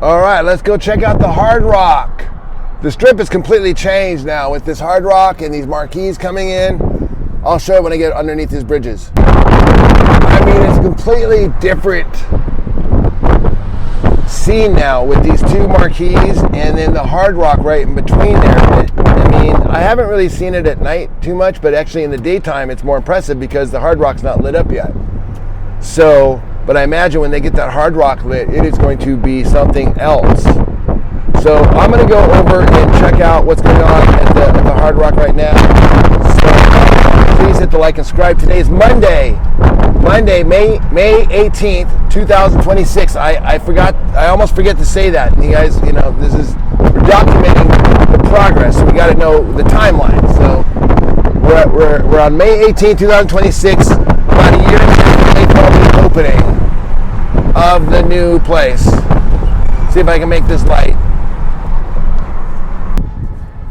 All right, let's go check out the Hard Rock. The strip is completely changed now with this Hard Rock and these marquees coming in. I'll show you when I get underneath these bridges. I mean, it's a completely different scene now with these two marquees and then the Hard Rock right in between there. I mean, I haven't really seen it at night too much, but actually in the daytime it's more impressive because the Hard Rock's not lit up yet. So, but I imagine when they get that Hard Rock lit, it is going to be something else. So I'm going to go over and check out what's going on at the Hard Rock right now. So please hit the like and subscribe. Today is Monday, May 18th, 2026. I almost forget to say that. And you guys, you know, we're documenting the progress. So we got to know the timeline. So we're on May 18th, 2026, about a year from the opening of the new place. See if I can make this light.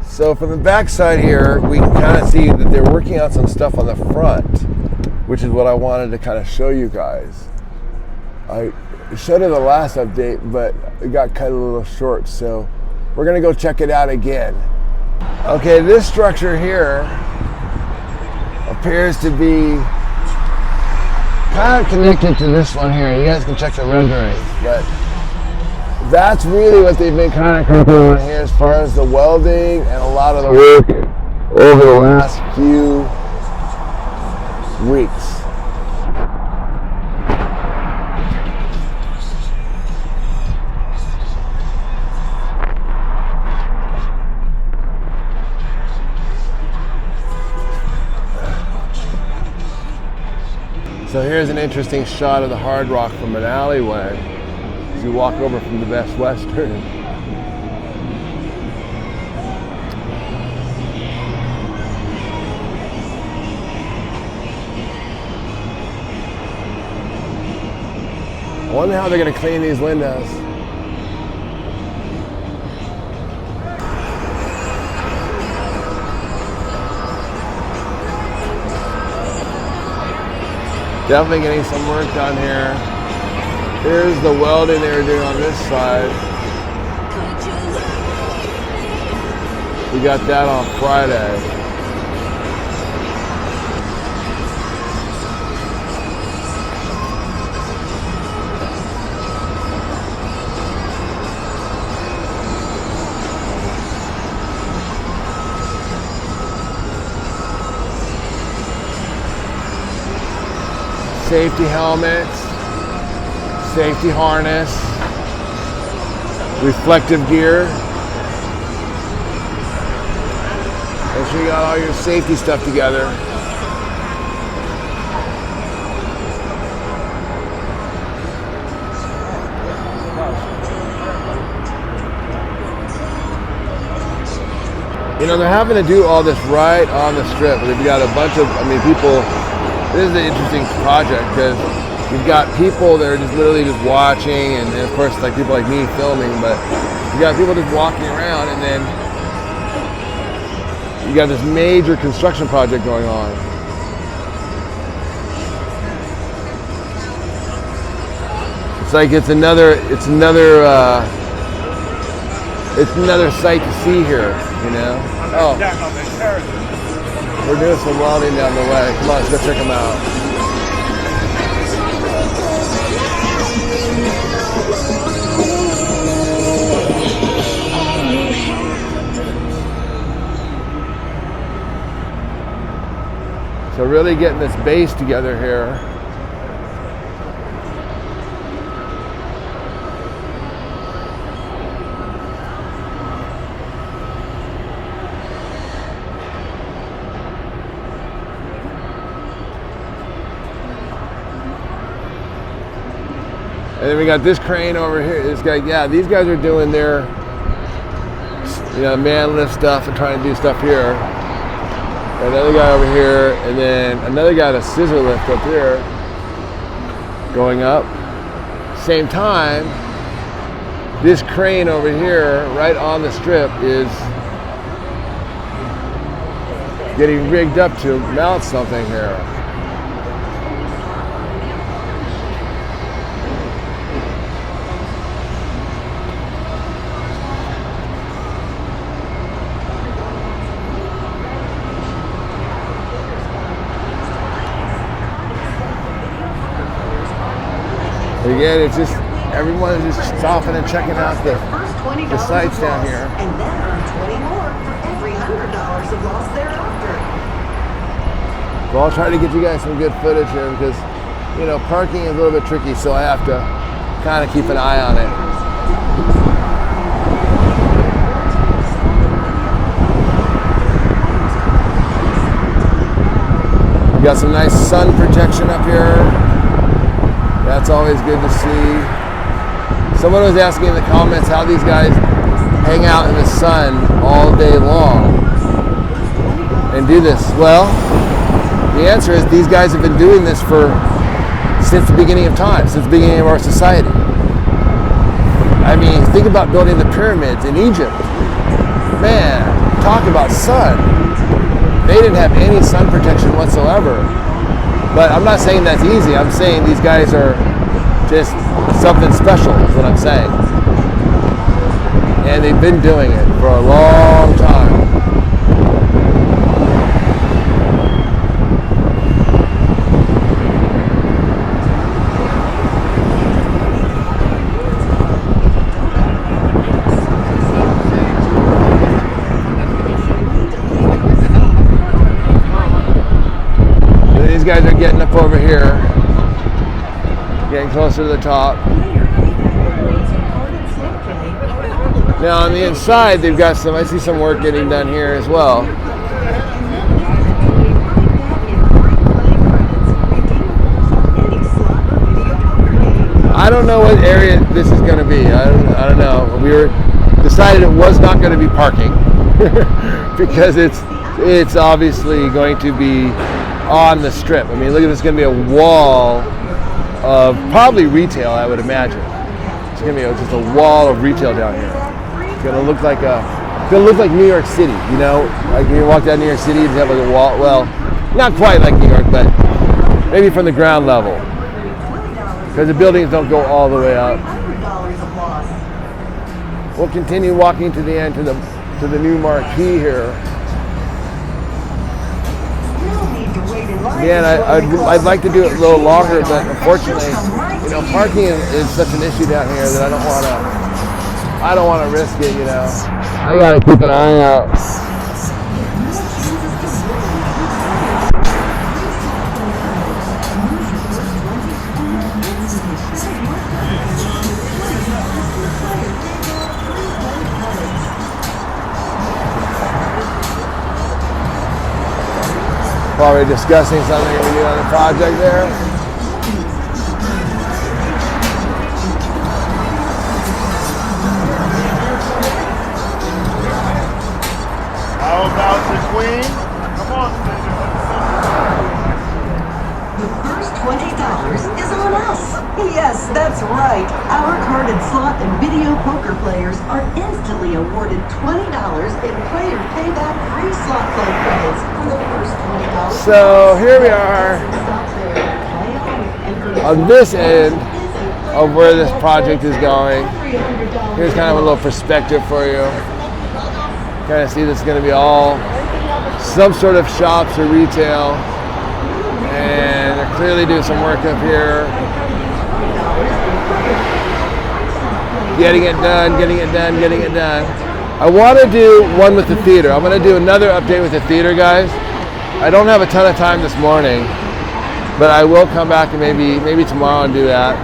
So from the back side here, we can kind of see that they're working on some stuff on the front, which is what I wanted to kind of show you guys. I showed it the last update, but it got cut a little short, so we're gonna go check it out again. Okay, this structure here appears to be kind of connected to this one here. You guys can check the renderings, but that's really what they've been kind of working on here as far as the welding and a lot of the work over the last few weeks. So here's an interesting shot of the Hard Rock from an alleyway as you walk over from the Best Western. I wonder how they're going to clean these windows. Definitely getting some work done here. Here's the welding they were doing on this side. We got that on Friday. Safety helmets, safety harness, reflective gear. Make sure you got all your safety stuff together. You know, they're having to do all this right on the strip. We've got a bunch of, people. This is an interesting project because you've got people that are just literally just watching, and of course, like people like me filming. But you got people just walking around, and then you got this major construction project going on. It's like it's another sight to see here, you know. Oh. We're doing some welding down the way. Come on, let's go check them out. So really getting this base together here. And then we got this crane over here. This guy, yeah, these guys are doing their, man lift stuff and trying to do stuff here. Another guy over here, and then another guy at a scissor lift up here, going up. Same time, this crane over here, right on the strip, is getting rigged up to mount something here. again, it's just everyone is just stopping and checking out the sites down here. And then earn 20 more for every $100 of loss thereafter. So I'll try to get you guys some good footage here because, you know, parking is a little bit tricky, so I have to kind of keep an eye on it. We got some nice sun protection up here. That's always good to see. Someone was asking in the comments how these guys hang out in the sun all day long and do this. Well, the answer is these guys have been doing this since the beginning of time, since the beginning of our society. I mean, think about building the pyramids in Egypt. Man, talk about sun. They didn't have any sun protection whatsoever. But I'm not saying that's easy. I'm saying these guys are just something special is what I'm saying. And they've been doing it for a long time. These guys are getting up over here, getting closer to the top. Now on the inside, they've got I see some work getting done here as well. I don't know what area this is going to be. I don't know. We decided it was not going to be parking because it's obviously going to be on the strip. I mean, look at this. It's going to be a wall of probably retail, I would imagine. It's going to be just a wall of retail down here. It's going to look like New York City, you know? Like when you walk down New York City, you have like a wall. Well, not quite like New York, but maybe from the ground level. Because the buildings don't go all the way up. We'll continue walking to the end to the new marquee here. Again, I'd like to do it a little longer, but unfortunately, you know, parking is such an issue down here that I don't want to risk it, you know. I gotta keep an eye out. Probably discussing something we do on the project there. How about the queen? Come on, the first $20 is on us. Yes, that's right. Our carded slot and video poker players are instantly awarded $20 in player payback free slot play credits for the first $20. So here we are on this end of where this project is going. Here's kind of a little perspective for you. Kind of see this is going to be all some sort of shops or retail, and they're clearly doing some work up here. Getting it done. I want to do one with the theater. I'm going to do another update with the theater, guys. I don't have a ton of time this morning, but I will come back and maybe tomorrow and do that.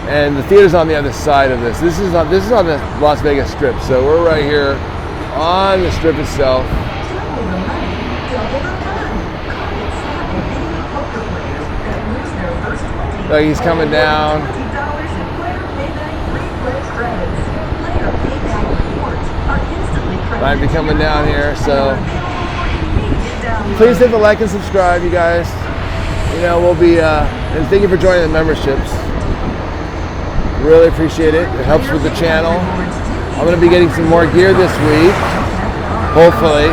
And the theater's on the other side of this. This is on the Las Vegas Strip, so we're right here on the Strip itself. Like he's coming down. Might be coming down here, so please hit the like and subscribe, you guys. You know, we'll be and thank you for joining the memberships. Really appreciate it. It helps with the channel. I'm going to be getting some more gear this week, hopefully,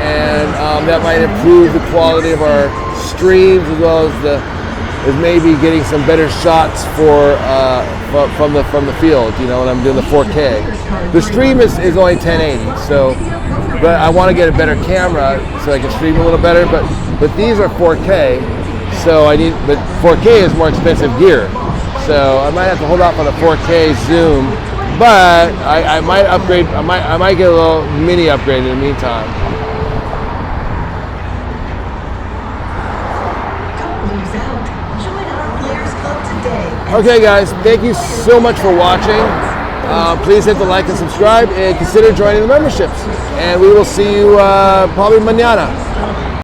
and that might improve the quality of our streams as well as maybe getting some better shots from the field. You know, when I'm doing the 4K. The stream is only 1080, so but I want to get a better camera so I can stream a little better. But these are 4K, So but 4K is more expensive gear. So I might have to hold off on a 4K zoom, but I might upgrade. I might get a little mini upgrade in the meantime. Okay, guys, thank you so much for watching. Please hit the like and subscribe, and consider joining the memberships. And we will see you probably mañana.